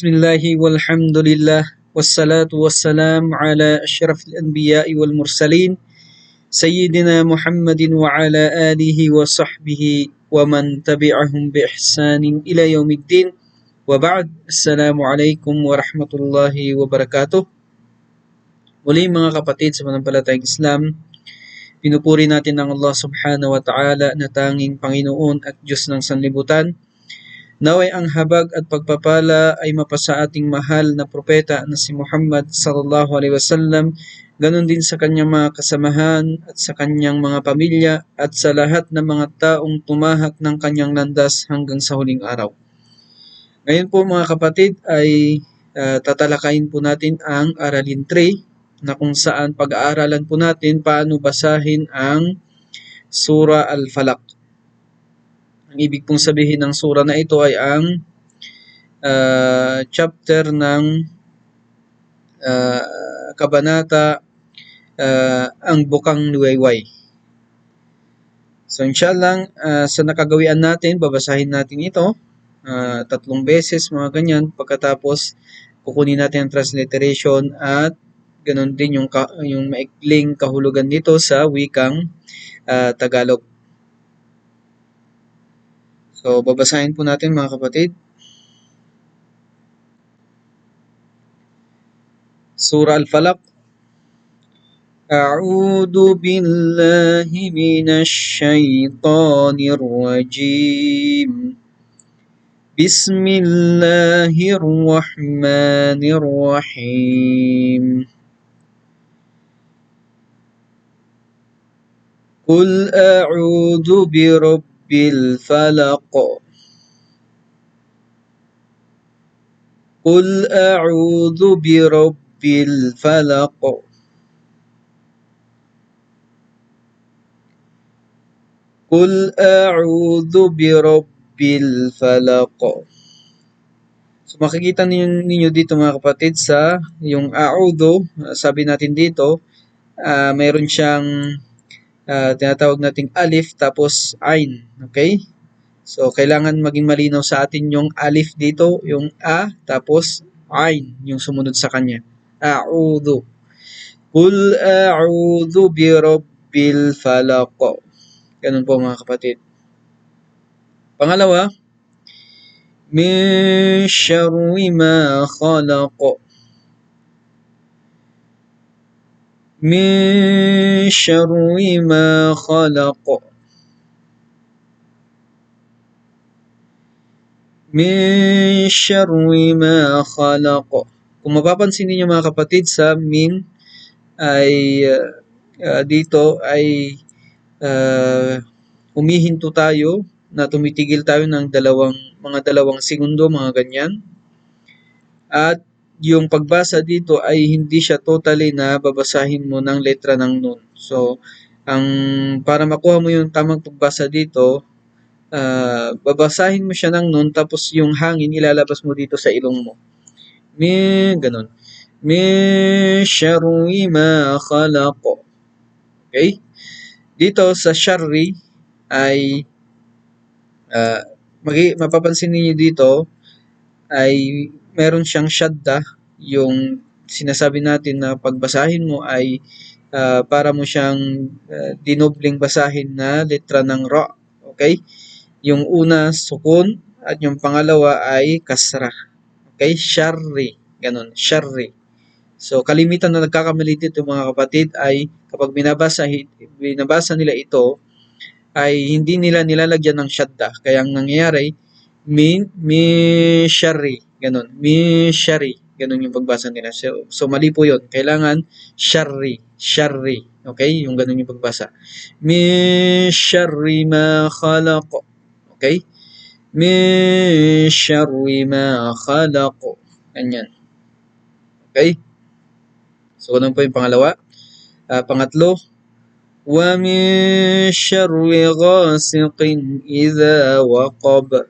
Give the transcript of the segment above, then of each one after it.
الله والحمد لله والصلاة والسلام على أشرف الأنبياء والمرسلين سيدنا محمد وعلى آله وصحبه ومن تبعهم بإحسان إلى يوم الدين وبعد السلام عليكم ورحمة الله وبركاته. Muli mga kapatid sa manampalatayang Islam, pinupuri natin ang Allah subhanahu wa ta'ala na tanging Panginoon at Diyos ng sanlibutan. Naway ang habag at pagpapala ay mapasa ating mahal na propeta na si Muhammad sallallahu alaihi wasallam, ganon din sa kanyang mga kasamahan at sa kanyang mga pamilya at sa lahat ng mga taong tumahak ng kanyang landas hanggang sa huling araw. Ngayon po mga kapatid ay tatalakayin po natin ang Aralin 3 na kung saan pag-aaralan po natin paano basahin ang Surah Al-Falaq. Ang ibig pong sabihin ng surah na ito ay ang chapter ng kabanata ang Bukang Liwayway. So inshallah sa nakagawian natin, babasahin natin ito 3 beses mga ganyan. Pagkatapos kukunin natin ang transliteration at ganon din yung maikling kahulugan nito sa wikang Tagalog. So, babasahin po natin mga kapatid. Surah Al-Falaq. A'udhu billahi minash shaitanir rajim. Bismillahirrahmanirrahim. Qul a'udhu birabbil falaq. Qul a'udhu birabbil falaq. Qul a'udhu birabbil falaq. So makikita ninyo dito mga kapatid sa yung a'udhu, sabi natin dito, mayroon siyang tinatawag nating alif tapos ain, okay? So kailangan maging malinaw sa atin yung alif dito, yung a tapos ain, yung sumunod sa kanya. A'udhu. Qul a'udhu bi rabbil falaq. Ganun po mga kapatid. Pangalawa, min syarri ma khalaq. Min syarri ma khalaq. Min syarri ma khalaq. Kung mapapansin niyo mga kapatid sa min ay dito ay humihinto tayo na tumitigil tayo ng mga dalawang segundo mga ganyan. At yung pagbasa dito ay hindi siya totally na babasahin mo ng letra ng nun. So, para makuha mo yung tamang pagbasa dito, babasahin mo siya ng nun, tapos yung hangin ilalabas mo dito sa ilong mo. Ganun. Min syarri ma khalaq. Okay? Dito sa syarri ay mapapansin niyo dito ay meron siyang shadda, yung sinasabi natin na pagbasahin mo ay para mo siyang dinobling basahin na letra ng ra. Okay? Yung una sukun at yung pangalawa ay kasra. Okay? Syarri. Ganun. Syarri. So kalimitan na nagkakamali dito mga kapatid ay kapag binabasa nila ito ay hindi nila nilalagyan ng shadda. Kaya ang nangyayari min syarri. Ganun. Min syarri. Ganun yung pagbasa nila. So mali po yun. Kailangan syarri. Syarri. Okay? Yung ganun yung pagbasa. Min syarri ma khalaq. Okay? Min syarri ma khalaq. Ganyan. Okay? So ganun po yung pangalawa. Pangatlo, wa min syarri ghasiqin idha waqab.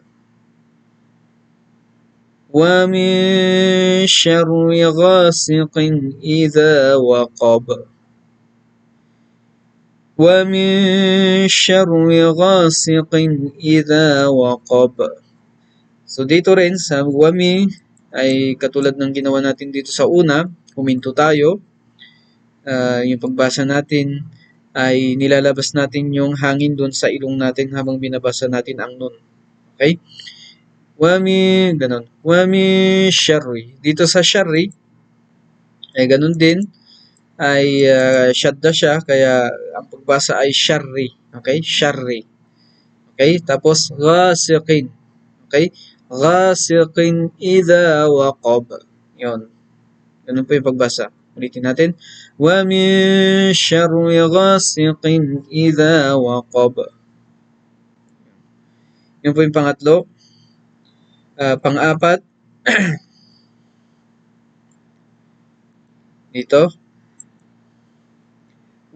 Wa min syarri ghasiqin idha waqab. Wa min syarri ghasiqin idha waqab. So dito rin sa wa min ay katulad ng ginawa natin dito sa una, huminto tayo. Yung pagbasa natin ay nilalabas natin yung hangin doon sa ilong natin habang binabasa natin ang nun. Okay? Ganun. Wami syarri. Dito sa syarri, ay ganun din, ay shadda siya, kaya ang pagbasa ay syarri. Okay? Syarri. Okay? Tapos, ghasiqin. Okay? Ghasiqin idha waqab. Yun. Ganun po yung pagbasa. Ulitin natin. Wa min syarri ghasiqin idha waqab. Yun po yung pangatlo. Pang-apat. Dito.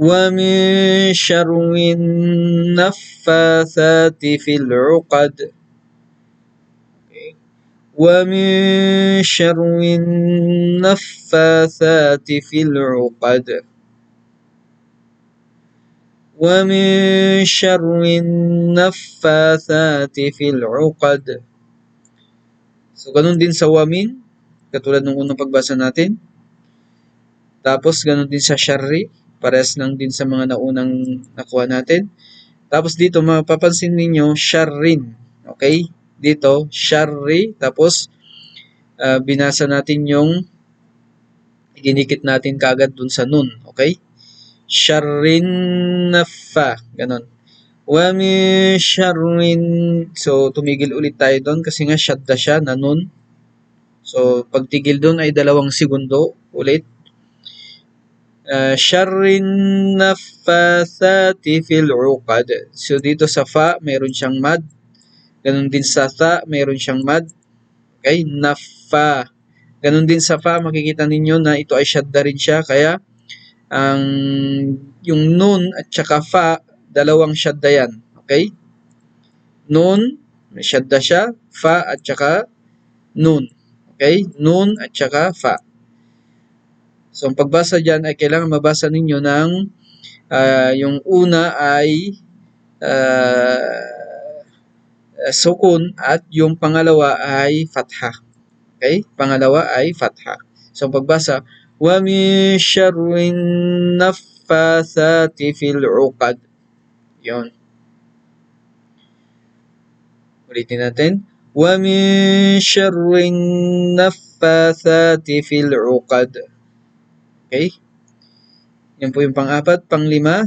Wa min syarri naffathati fil 'uqad. ومن شر النفاثات في العقد ومن شر النفاثات في العقد. So, ganun din sa wamin, katulad ng unang pagbasa natin. Tapos, ganun din sa syarri, parehas lang din sa mga naunang nakuha natin. Tapos dito, mapapansin ninyo, syarrin. Okay? Dito, syarri, tapos binasa natin yung dinikit natin kagad dun sa nun. Okay? Syarrin naffa. Ganon. Wa min syarrin. So, tumigil ulit tayo doon kasi nga shadda siya na nun. So, pagtigil doon ay 2 segundo ulit. Syarrin naffathati fil 'uqad. So, dito sa fa, meron siyang mad. Ganon din sa tha, meron siyang mad. Okay? Naffa. Ganon din sa fa, makikita ninyo na ito ay shadda rin siya. Kaya, yung nun at saka fa, 2 shadda yan. Okay? Nun, may shadda siya. Fa at saka nun. Okay? Nun at saka fa. So, ang pagbasa dyan ay kailangan mabasa ninyo ng yung una ay sukun at yung pangalawa ay fatha. Okay? Pangalawa ay fatha. So, ang pagbasa, wa min syarrin naffathati fil 'uqad. Yun. Ulitin natin. Wa min syarrin naffathati fil 'uqad. Okay? Yan po yung pang-apat. Pang-lima,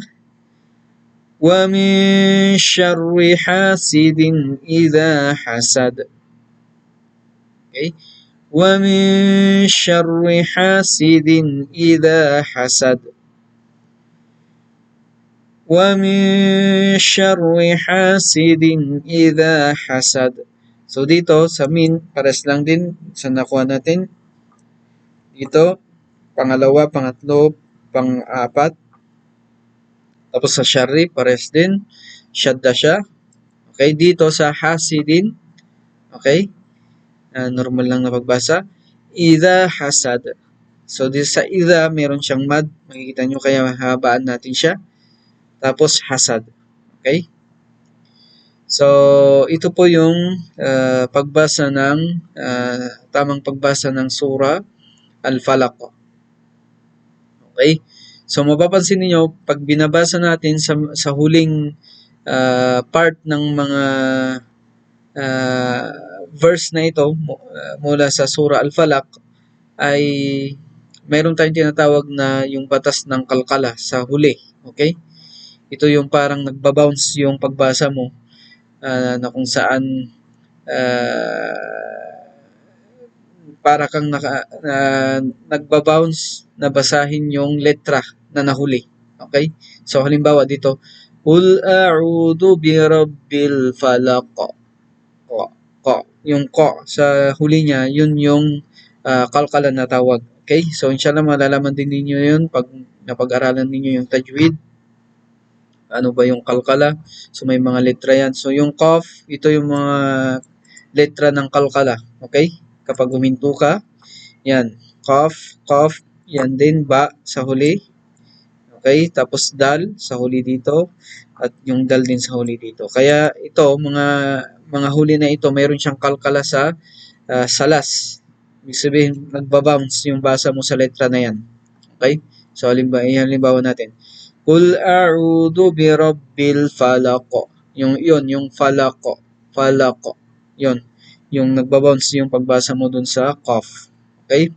wa min syarri hasidin idha hasad. Okay? Wa min syarri hasidin idha hasad. Wa min syarri hasidin idha hasad. So dito sa min, pares lang din sa nakuha natin. Dito, pangalawa, pangatlo, pang-apat. Tapos sa syarri, pares din. Shadda siya. Okay, dito sa hasidin. Okay, normal lang na pagbasa. Idha hasad. So, dito sa idha, meron siyang mad. Makikita nyo kaya habaan natin siya. Tapos hasad. Okay? So, ito po yung pagbasa ng tamang pagbasa ng Surah Al-Falaq. Okay? So, mapapansin niyo pag binabasa natin sa huling part ng mga verse na ito mula sa Surah Al-Falaq ay mayroon tayong tinatawag na yung batas ng kalkala sa huli. Okay? Ito yung parang nagbabounce yung pagbasa mo na kung saan para kang nagbabounce na basahin yung letra na nahuli. Okay? So, halimbawa dito, Qul a'udhu bi rabbil falaq. Yung ko sa huli niya, yun yung kalkala na tawag. Okay? So, inshallah malalaman din ninyo yun pag napag-aralan ninyo yung tajwid. Ano ba yung kalkala? So, may mga letra yan. So, yung qaf, ito yung mga letra ng kalkala. Okay? Kapag huminto ka, yan. Qaf, yan din, ba sa huli. Okay? Tapos dal sa huli dito. At yung dal din sa huli dito. Kaya ito, mga huli na ito, mayroon siyang kalkala sa salas. Ibig sabihin, nagbabounce yung basa mo sa letra na yan. Okay? So, halimbawa natin. Qul a'udhu bi rabbil falaq. Yung falaq. Falaq. Yun. Yung nagbabounce yung pagbasa mo dun sa qaf. Okay?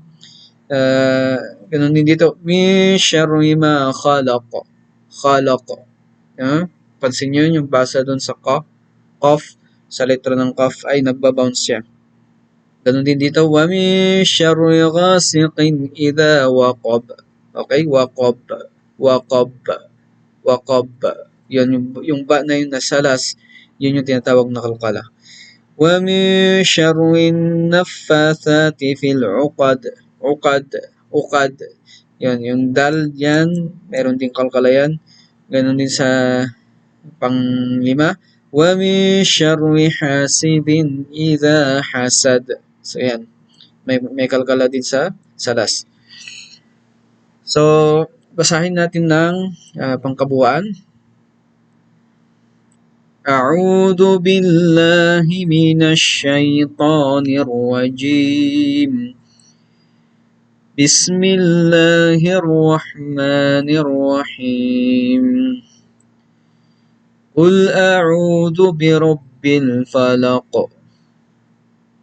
Ganun din dito. Min syarri ma khalaq. Khalaq. Pansin nyo yung basa dun sa qaf. Sa letra ng qaf ay nagbabounce siya. Ganun din dito, wa min syarri ghasiqin idha waqab. Okay, waqab. Waqab. Waqab. Yun, yung ba na yun na salas, yun yung tinatawag na kalkala. Wa min syarri naffathati fil uqad. Uqad. Uqad. Yan, yung dal yan, meron din kalkala yan. Ganun din sa panglima. Wa min syarri hasidin idha hasad. So, yan. May kalkala din sa salas. So, basahin natin ng pangkabuuan. A'udhu billahi minash shaitanir rajim. Bismillahirrahmanirrahim. Qul a'udhu birabbil falaq.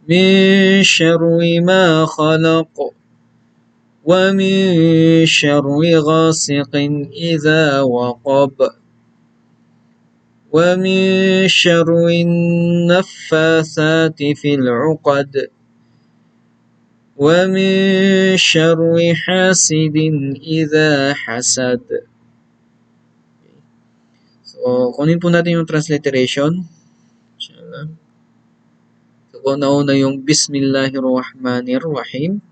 Min syarri ma khalaq. Wa min syarri ghasiqin idha waqab. Wa min syarri naffathati fil uqad. Wa min syarri hasidin idha hasad. So, kunin po natin yung transliteration. Inshallah. So, una yung Bismillahirrahmanirrahim.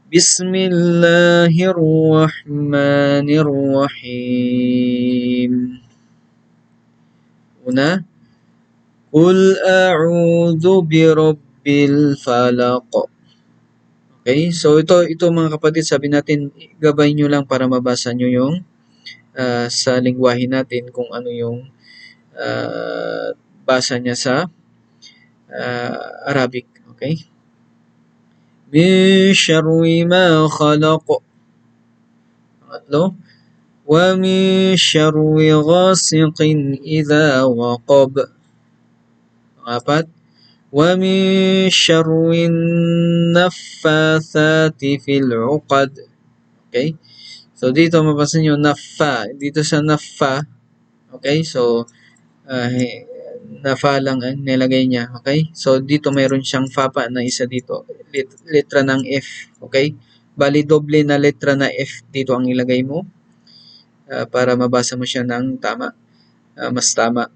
Bismillahirrahmanirrahim. Una, Qul a'udhu birabbil falaq. Okay, so ito mga kapatid, sabi natin, gabay nyo lang para mabasa nyo yung sa lingwahe natin kung ano yung basa niya sa Arabic. Okay? Min syarri ma khalaq. Pangatlo, wa min syarri ghasiqin idha waqab. Pangapat, wa min syarri naffathati fil uqad. Okay? So, dito mapasin nyo, naffa. Dito sa naffa, okay? So, nafa lang ang nilagay niya. Okay? So, dito mayroon siyang fa pa na isa dito. Letra ng F. Okay? Bali, doble na letra na F dito ang ilagay mo para mabasa mo siya ng tama. Mas tama.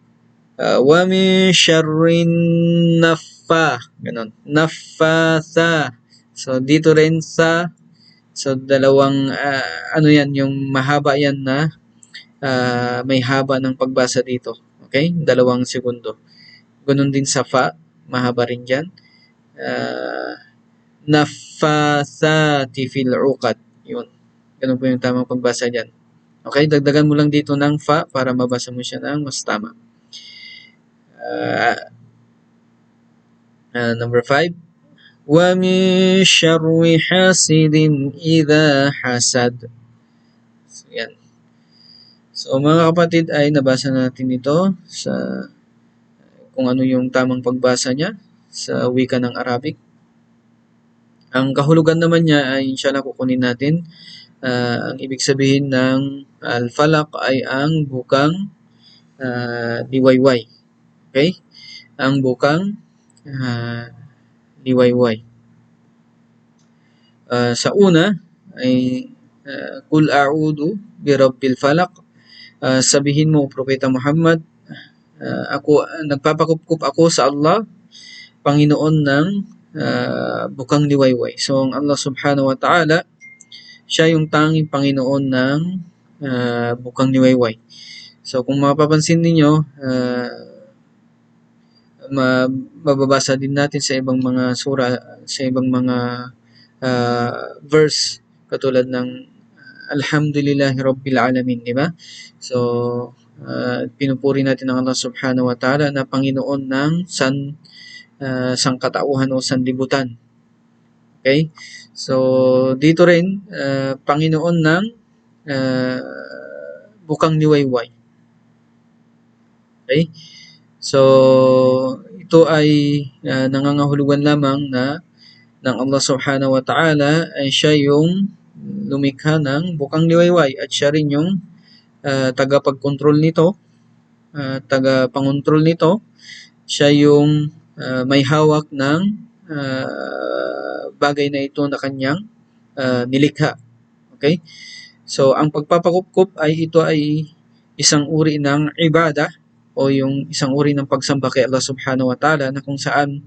Wa min syarrin naffa. Ganon. Naffatha. So, dito rin sa. So, dalawang, ano yan, yung mahaba yan na may haba ng pagbasa dito. Okay? 2 segundo. Ganun din sa fa. Mahaba rin dyan. Naffathati fil uqad. Yun. Ganun po yung tamang pagbasa dyan. Okay? Dagdagan mo lang dito ng fa para mabasa mo siya ng mas tama. Number 5. Wa min syarri hasidin idha hasad. So, yan. So, mga kapatid, ay nabasa natin ito sa kung ano yung tamang pagbasa niya sa wika ng Arabic. Ang kahulugan naman niya ay inshallah kukunin natin. Ang ibig sabihin ng al-falaq ay ang bukang liwayway. Okay? Ang bukang liwayway. Sa una ay Qul a'udhu bi rabbil falaq. Sabihin mo, Propeta Muhammad, nagpapakupkup ako sa Allah, Panginoon ng bukang liwayway. So, ang Allah subhanahu wa ta'ala, siya yung tanging Panginoon ng bukang liwayway. So, kung mapapansin ninyo, mababasa din natin sa ibang mga sura, sa ibang mga verse, katulad ng Alhamdulillahi Rabbil Alamin, di ba? So, pinupuri natin ang Allah subhanahu wa ta'ala na Panginoon ng sangkatauhan o sanlibutan. Okay? So, dito rin, Panginoon ng uh, bukang liwayway. Okay? So, ito ay nangangahulugan lamang na ng Allah Subhanahu wa Ta'ala ay siya yung lumikha ng bukang liwayway at siya rin yung tagapagkontrol nito, tagapangontrol nito. Siya yung may hawak ng bagay na ito na kanyang nilikha. Okay? So, ang pagpapakupkup ay ito ay isang uri ng ibada o yung isang uri ng pagsamba kay Allah Subhanahu wa Ta'ala na kung saan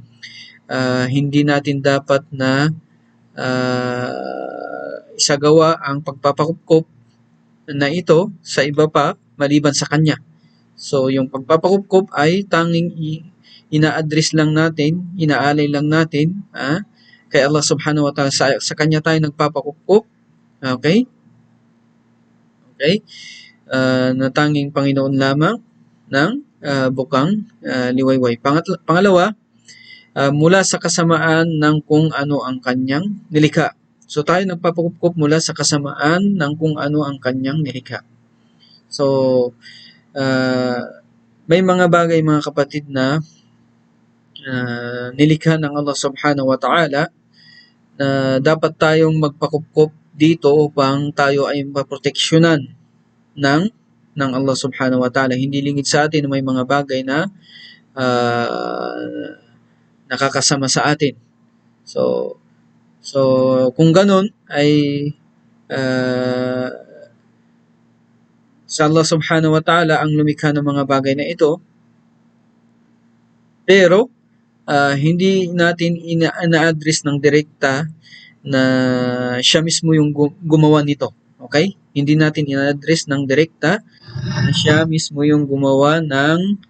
hindi natin dapat na isagawa ang pagpapakupkup na ito sa iba pa maliban sa Kanya. So, yung pagpapakupkup ay tanging ina-address lang natin, inaalay lang natin kay Allah Subhanahu wa Ta'ala. Sa Kanya tayo nagpapakupkup. Okay? Okay? Na tanging Panginoon lamang ng bukang liwayway. Pangalawa, mula sa kasamaan ng kung ano ang kanyang nilikha. So tayo nagpapakupkup mula sa kasamaan ng kung ano ang kanyang nilikha. So may mga bagay mga kapatid na nilikha ng Allah Subhanahu wa Ta'ala na dapat tayong magpakupkup dito upang tayo ay maproteksyonan ng Allah Subhanahu wa Ta'ala. Hindi lingid sa atin na may mga bagay na nakakasama sa atin. So kung ganun ay sa Allah Subhanahu wa Ta'ala ang lumikha ng mga bagay na ito, pero hindi natin ina-address ng direkta na siya mismo yung gumawa nito. Okay? Hindi natin ina-address ng direkta na siya mismo yung gumawa ng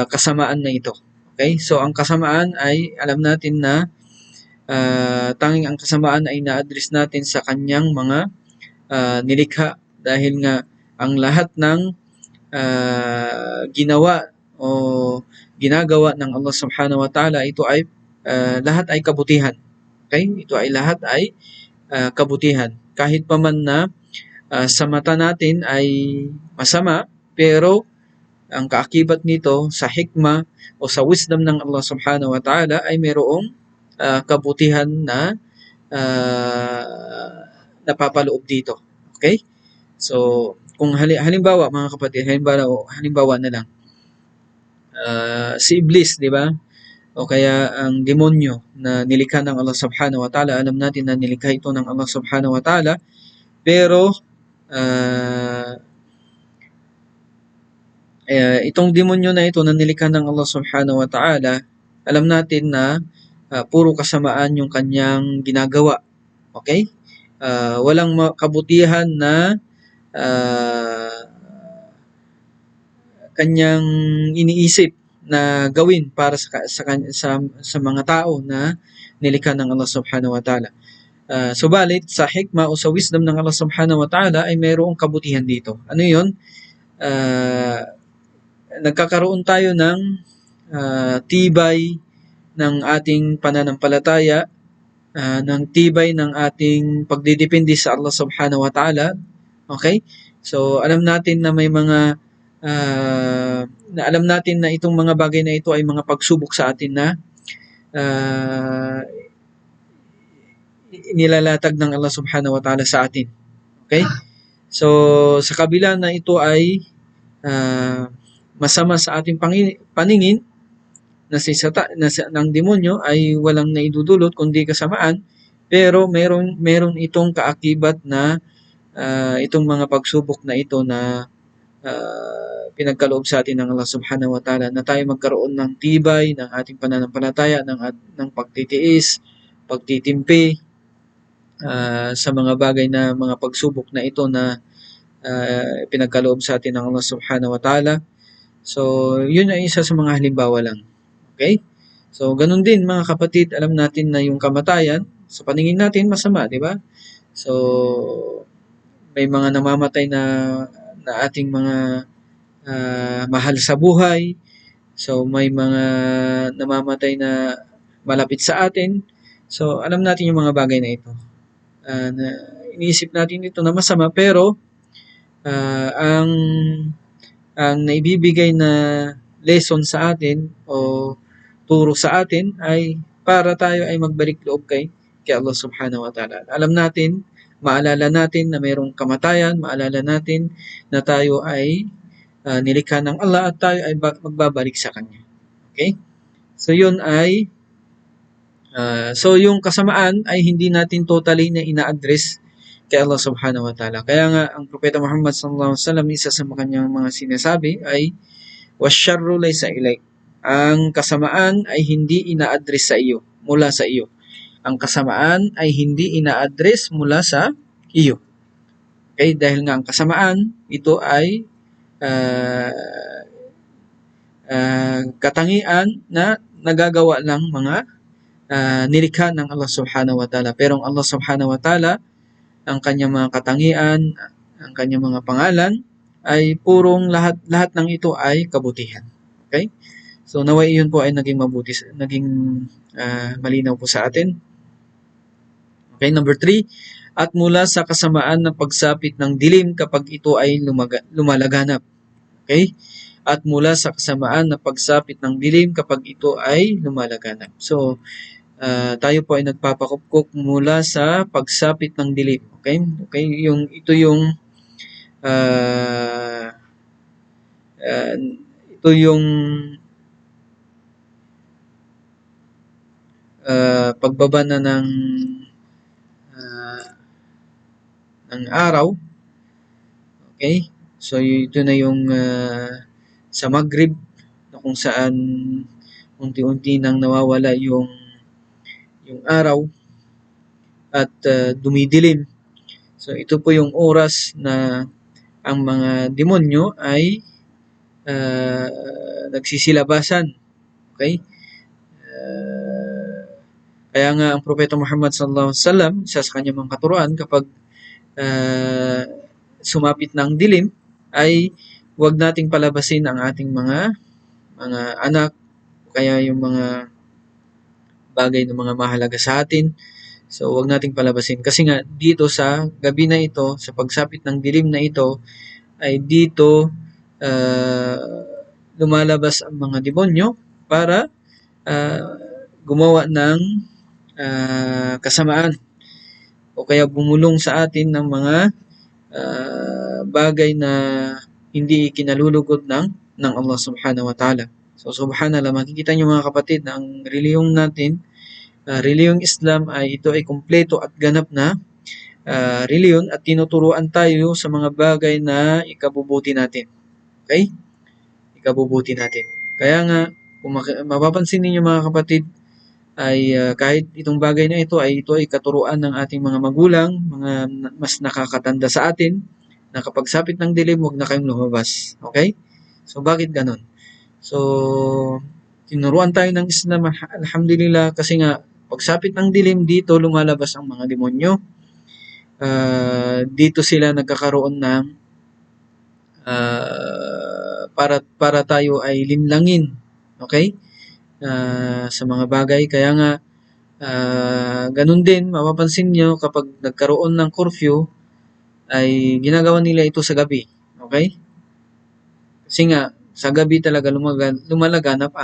kasamaan na ito. Okay? So ang kasamaan ay alam natin na tanging ang kasamaan ay na-address natin sa kanyang mga nilikha dahil nga ang lahat ng ginawa o ginagawa ng Allah Subhanahu wa Ta'ala ito ay lahat ay kabutihan. Okay? Ito ay lahat ay kabutihan. Kahit pa man na sa mata natin ay masama, pero ang kaakibat nito sa hikmah o sa wisdom ng Allah Subhanahu wa Ta'ala ay mayroong kabutihan na napapaloob dito. Okay? So, kung halimbawa mga kapatid, halimbawa na lang, si Iblis, di ba? O kaya ang demonyo na nilikha ng Allah Subhanahu wa Ta'ala, alam natin na nilikha ito ng Allah Subhanahu wa Ta'ala, pero itong demonyo na ito na nilikha ng Allah Subhanahu wa Ta'ala, alam natin na puro kasamaan yung kanyang ginagawa. Okay? Walang kabutihan na kanyang iniisip na gawin para sa mga tao na nilikha ng Allah Subhanahu wa Ta'ala. Subalit sa hikmah o sa wisdom ng Allah Subhanahu wa Ta'ala ay mayroong kabutihan dito. Ano 'yon? Nagkakaroon tayo ng tibay ng ating pananampalataya, ng tibay ng ating pagdidepende sa Allah Subhanahu wa Ta'ala. Okay? So alam natin na may mga na alam natin na itong mga bagay na ito ay mga pagsubok sa atin na nilalatag ng Allah Subhanahu wa Ta'ala sa atin. Okay? So sa kabila na ito ay masama sa ating paningin na ng demonyo ay walang naidudulot kundi kasamaan, pero meron itong kaakibat na itong mga pagsubok na ito na pinagkaloob sa atin ng Allah Subhanahu wa Ta'ala na tayo magkaroon ng tibay ng ating pananampalataya, ng pagtitiis, pagtitimpi sa mga bagay na mga pagsubok na ito na pinagkaloob sa atin ng Allah Subhanahu wa Ta'ala. So, yun ay isa sa mga halimbawa lang. Okay? So, ganun din mga kapatid, alam natin na yung kamatayan, sa paningin natin masama, di ba? So, may mga namamatay na ating mga mahal sa buhay. So, may mga namamatay na malapit sa atin. So, alam natin yung mga bagay na ito. Na iniisip natin ito na masama, pero ah, ang ang naibibigay na lesson sa atin o turo sa atin ay para tayo ay magbalik loob kay Allah Subhanahu wa Ta'ala. Alam natin, maalala natin na mayroong kamatayan, maalala natin na tayo ay nilikha ng Allah at tayo ay magbabalik sa Kanya. Okay? So yun ay so yung kasamaan ay hindi natin totally na ina-address kay Allah Subhanahu wa Ta'ala. Kaya nga ang Propeta Muhammad sallallahu alaihi wasallam, isa sa kanyang mga sinasabi ay wasyarru laysa ilayk. Ang kasamaan ay hindi ina-address sa iyo, mula sa iyo. Ang kasamaan ay hindi ina-address mula sa iyo. Okay? Dahil nga ang kasamaan, ito ay uh, katangian na nagagawa ng mga nilikha ng Allah Subhanahu wa Ta'ala. Pero ang Allah Subhanahu wa Ta'ala, ang kanyang mga katangian, ang kanyang mga pangalan, ay purong lahat ng ito ay kabutihan. Okay? So naway iyon po ay naging mabuti, naging malinaw po sa atin. Okay, number 3, at mula sa kasamaan ng pagsapit ng dilim kapag ito ay lumalaganap. Okay? At mula sa kasamaan ng pagsapit ng dilim kapag ito ay lumalaganap. So, tayo po ay nagpapakupkop mula sa pagsapit ng dilim. Okay? Okay, ito yung pagbaba na ng araw. Okay? So ito na yung sa Maghrib, na kung saan unti-unti nang nawawala yung araw at dumidilim. So ito po yung oras na ang mga demonyo ay nagsisilabasan. Okay? Kaya nga ang Propeta Muhammad sallallahu alaihi wasallam, sa kanyang mga katuruan, kapag sumapit ng dilim, ay huwag nating palabasin ang ating mga anak, kaya yung mga bagay na mga mahalaga sa atin. So, huwag nating palabasin. Kasi nga, dito sa gabi na ito, sa pagsapit ng dilim na ito, ay dito lumalabas ang mga demonyo para gumawa ng kasamaan o kaya bumulong sa atin ng mga bagay na hindi kinalulugod ng Allah Subhanahu wa Ta'ala. So subhanallah, makikita niyo mga kapatid na ang reliyong natin, reliyong Islam, ay ito ay kumpleto at ganap na reliyon at tinuturuan tayo sa mga bagay na ikabubuti natin. Okay? Ikabubuti natin. Kaya nga, kung mapapansin niyo mga kapatid, ay kahit itong bagay na ito ay katuruan ng ating mga magulang, mga mas nakakatanda sa atin, na kapag sapit ng dilim, huwag na kayong lumabas. Okay? So, bakit ganon? So, tinuruan tayo ng Islam, alhamdulillah, kasi nga, pagsapit ng dilim, dito lumalabas ang mga demonyo. Dito sila nagkakaroon ng para tayo ay linlangin. Okay? Sa mga bagay. Kaya nga, ganun din, mapapansin nyo, kapag nagkaroon ng curfew, ay ginagawa nila ito sa gabi. Okay? Kasi nga, sa gabi talaga lumalaganap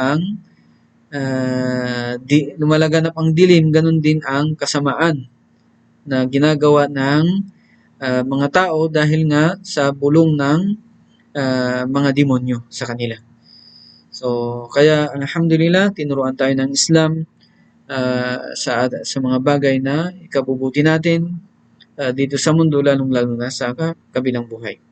ang dilim, ganun din ang kasamaan na ginagawa ng mga tao dahil nga sa bulong ng mga demonyo sa kanila. So, kaya alhamdulillah, tinuruan tayo ng Islam sa mga bagay na ikabubuti natin dito sa mundo, lalong-lalo na sa kabilang buhay.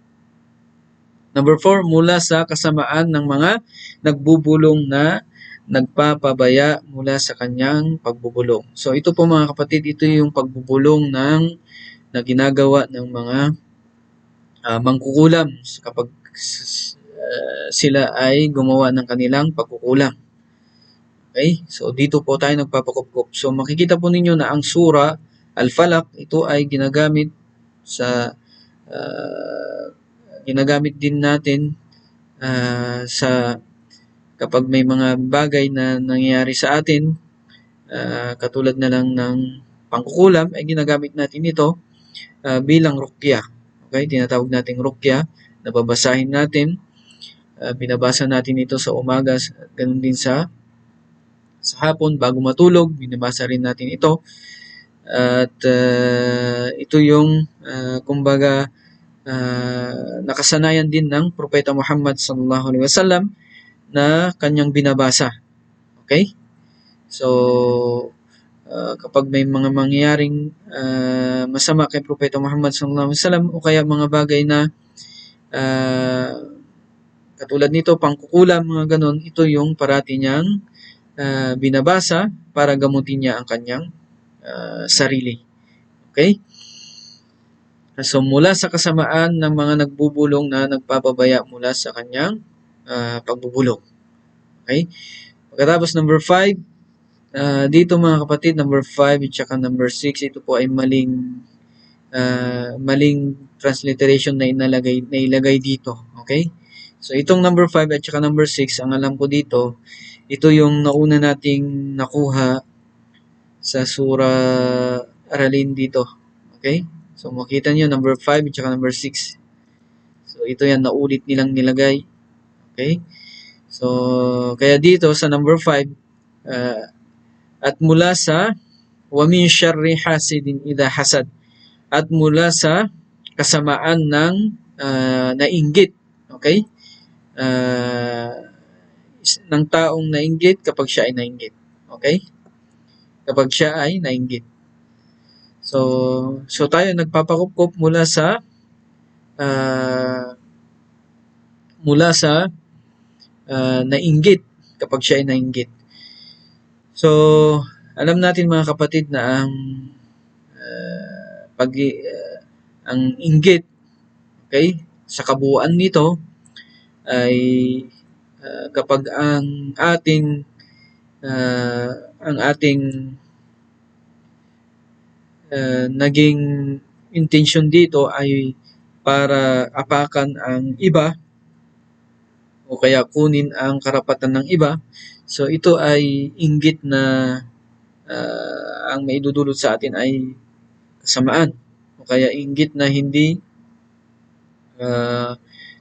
Number 4, mula sa kasamaan ng mga nagbubulong na nagpapabaya mula sa kanyang pagbubulong. So ito po mga kapatid, ito yung pagbubulong na ginagawa ng mga mangkukulam kapag sila ay gumawa ng kanilang pagkukulang. Okay? So dito po tayo nagpapakupkup. So makikita po ninyo na ang sura Al-Falaq, ito ay ginagamit din natin sa kapag may mga bagay na nangyayari sa atin, katulad na lang ng pangkukulam, ay ginagamit natin ito bilang ruqya. Okay, tinatawag nating ruqya, nababasahin natin, binabasa natin ito sa umaga, ganun din sa hapon bago matulog, binabasa rin natin ito. At ito yung kumbaga nakasanayan din ng Propeta Muhammad sallallahu alaihi wasallam na kanyang binabasa. Okay? So kapag may mga mangyayaring masama kay Propeta Muhammad sallallahu alaihi wasallam o kaya mga bagay na katulad nito, pangkukulam, mga ganon, ito yung parati niyang binabasa para gamutin niya ang kanyang sarili. Okay? So mula sa kasamaan ng mga nagbubulong na nagpapabaya mula sa kanyang pagbubulong. Okay? Pagkatapos number 5, dito mga kapatid, number 5 at saka number 6, ito po ay maling transliteration na ilagay dito. Okay? So itong number 5 at saka number 6, ang alam ko dito, ito yung nauna nating nakuha sa surah Aralin dito. Okay? So makita nyo, number 5 at saka number 6. So ito yan, naulit nilang nilagay. Okay? So kaya dito sa number 5, at mula sa wa min syarri hasidin idha hasad, at mula sa kasamaan ng nainggit. Okay? Ng taong nainggit kapag siya ay nainggit. Okay? Kapag siya ay nainggit. So tayo nagpapakupkup mula sa nainggit kapag siya ay nainggit. So alam natin mga kapatid na ang inggit, okay, sa kabuuan nito ay kapag ang ating naging intention dito ay para apakan ang iba o kaya kunin ang karapatan ng iba, so ito ay inggit na ang maidudulot sa atin ay kasamaan o kaya inggit na hindi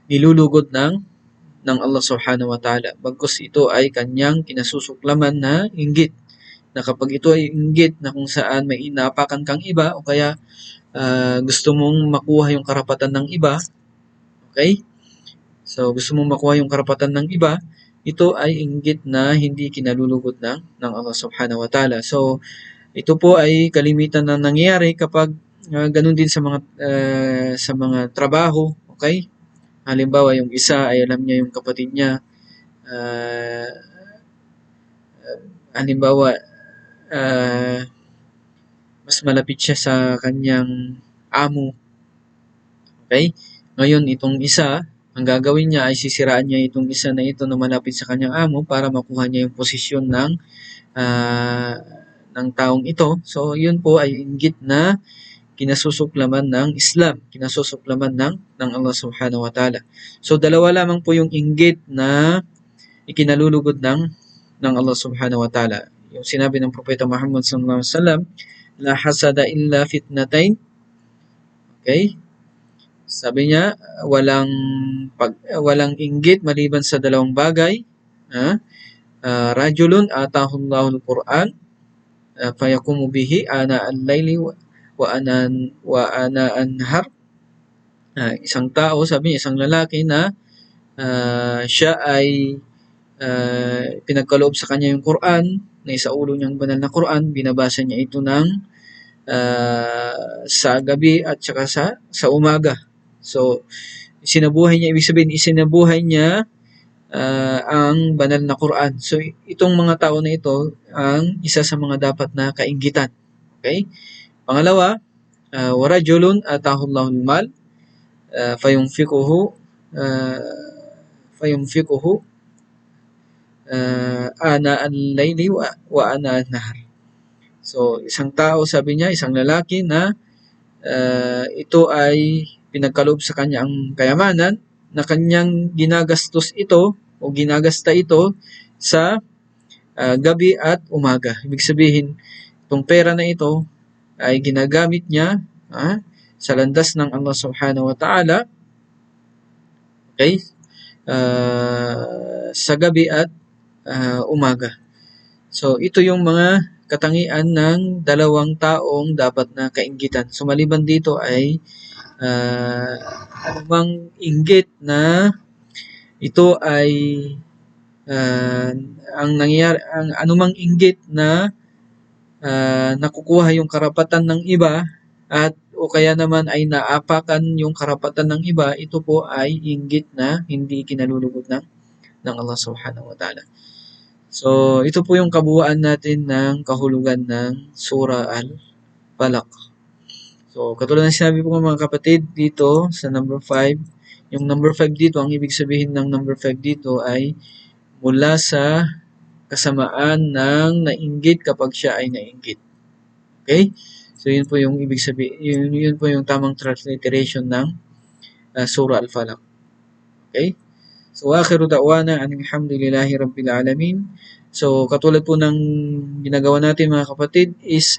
nilulugod ng Allah subhanahu wa ta'ala. Bagkus ito ay kanyang kinasusuklaman na inggit, na kapag ito ay inggit na kung saan may inapakan kang iba o kaya gusto mong makuha yung karapatan ng iba, okay? So gusto mong makuha yung karapatan ng iba, ito ay inggit na hindi kinalulugod ng Allah subhanahu wa ta'ala. So ito po ay kalimitan na nangyayari kapag ganun din sa mga trabaho, okay? Halimbawa, yung isa ay alam niya yung kapatid niya, halimbawa, mas malapit siya sa kanyang amo. Okay? Ngayon, itong isa, ang gagawin niya ay sisiraan niya itong isa na ito na malapit sa kanyang amo para makuha niya yung posisyon ng taong ito. So, yun po ay inggit na kinasusuklaman ng Islam, kinasusuklaman ng Allah subhanahu wa ta'ala. So, dalawa lamang po yung inggit na ikinalulugod ng Allah subhanahu wa ta'ala. Yung sinabi ng Propeta Muhammad sallallahu alaihi wasallam, la hasada illa fitnatain. Okay? Sabi niya, walang inggit maliban sa dalawang bagay. Rajulun atahullahu al-Quran fayakumu bihi ana al-layli wa ana an-nahar. Isang tao, sabi niya, isang lalaki na siya ay pinagkaloob sa kanya yung Quran, na isaulo niyang banal na Quran, binabasa niya ito sa gabi at saka sa umaga. So, isinabuhay niya, ibig sabihin, isinabuhay niya ang banal na Quran. So, itong mga tao na ito, ang isa sa mga dapat na kainggitan. Okay? Pangalawa, warajulun atahullahu al-mal fayunfikuhu ana al-layli wa ana an-nahar. So, isang tao, sabi niya, isang lalaki na ito ay pinagkaloob sa kanya ang kayamanan, na kanyang ginagasta ito sa gabi at umaga. Ibig sabihin, itong pera na ito ay ginagamit niya sa landas ng Allah Subhanahu wa Ta'ala, okay? Sa gabi at umaga. So, ito yung mga katangian ng dalawang taong dapat na kainggitan. So, maliban dito ay anumang inggit na ito ay ang nangyayari, ang anumang inggit na nakukuha yung karapatan ng iba at o kaya naman ay naapakan yung karapatan ng iba, ito po ay inggit na hindi kinalulugod ng Allah Subhanahu wa Ta'ala. So, ito po yung kabuuan natin ng kahulugan ng Surah Al-Falaq. So, katulad ng sinabi ko mga kapatid dito sa number 5, yung number 5 dito, ang ibig sabihin ng number 5 dito ay mula sa kasamaan ng nainggit kapag siya ay nainggit. Okay? So, yun po yung ibig sabihin, yun po yung tamang transliteration ng Surah Al-Falaq. Okay? So, akhiru da'wana alhamdulillahi rabbil alamin. So, katulad po ng ginagawa natin mga kapatid is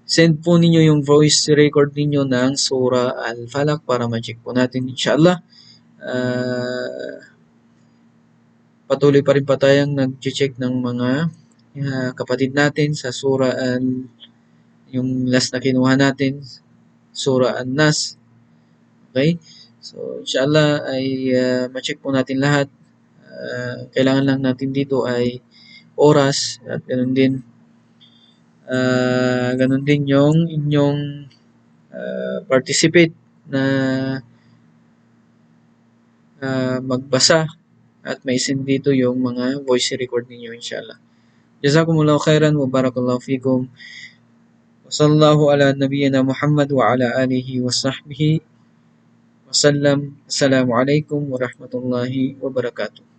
send po ninyo yung voice record ninyo ng Surah Al-Falaq para ma-check po natin inshallah. Patuloy pa rin pa tayong nag-check ng mga kapatid natin sa Surah yung last na kinuha natin, Surah An-Nas. Okay? So, inshallah ay ma-check po natin lahat. Kailangan lang natin dito ay oras at ganun din yung inyong participate na magbasa at may-send dito yung mga voice record ninyo inshallah. Jazakumullahu khairan wa barakallahu fikum. Wa sallallahu ala nabiyyina Muhammad wa ala alihi wa sahbihi wa sallam. Assalamu alaikum warahmatullahi wabarakatuh.